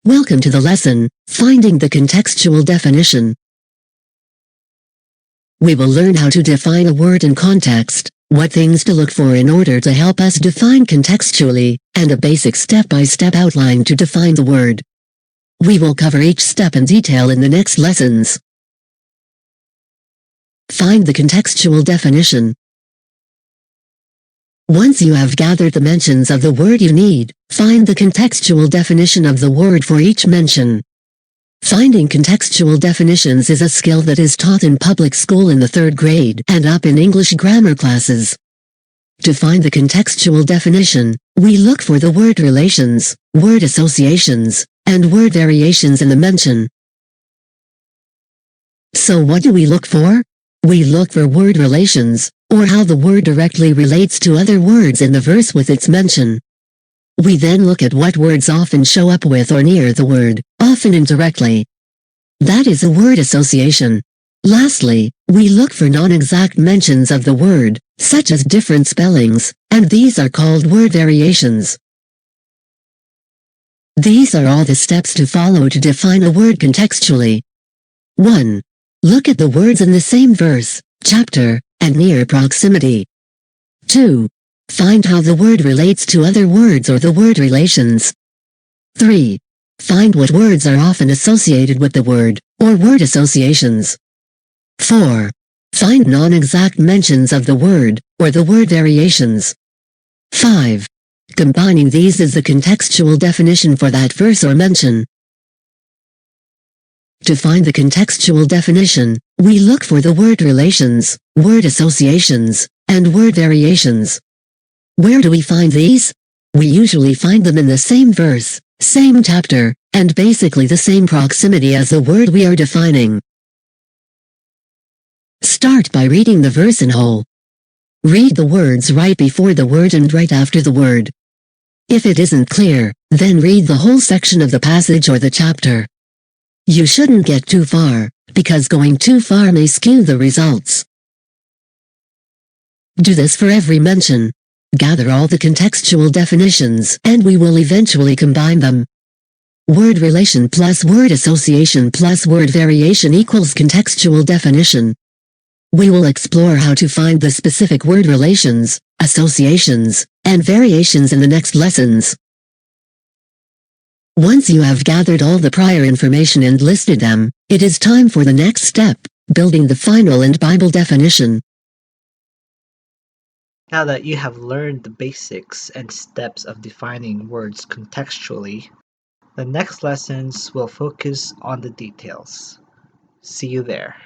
Welcome to the lesson, Finding the Contextual Definition. We will learn how to define a word in context, what things to look for in order to help us define contextually, and a basic step-by-step outline to define the word. We will cover each step in detail in the next lessons. Find the contextual definition. Once you have gathered the mentions of the word you need, find the contextual definition of the word for each mention. Finding contextual definitions is a skill that is taught in public school in the 3rd grade and up in English grammar classes. To find the contextual definition, we look for the word relations, word associations, and word variations in the mention. So what do we look for? We look for word relations, or how the word directly relates to other words in the verse with its mention. We then look at what words often show up with or near the word, often indirectly. That is a word association. Lastly, we look for non-exact mentions of the word, such as different spellings, and these are called word variations. These are all the steps to follow to define a word contextually. 1. Look at the words in the same verse, chapter, and near proximity. 2. Find how the word relates to other words or the word relations. 3. Find what words are often associated with the word, or word associations. 4. Find non-exact mentions of the word, or the word variations. 5. Combining these is the contextual definition for that verse or mention. To find the contextual definition, we look for the word relations, word associations, and word variations. Where do we find these? We usually find them in the same verse, same chapter, and basically the same proximity as the word we are defining. Start by reading the verse in whole. Read the words right before the word and right after the word. If it isn't clear, then read the whole section of the passage or the chapter. You shouldn't get too far, because going too far may skew the results. Do this for every mention. Gather all the contextual definitions and we will eventually combine them. Word relation plus word association plus word variation equals contextual definition. We will explore how to find the specific word relations, associations, and variations in the next lessons. Once you have gathered all the prior information and listed them, it is time for the next step, building the final and Bible definition. Now that you have learned the basics and steps of defining words contextually, the next lessons will focus on the details. See you there.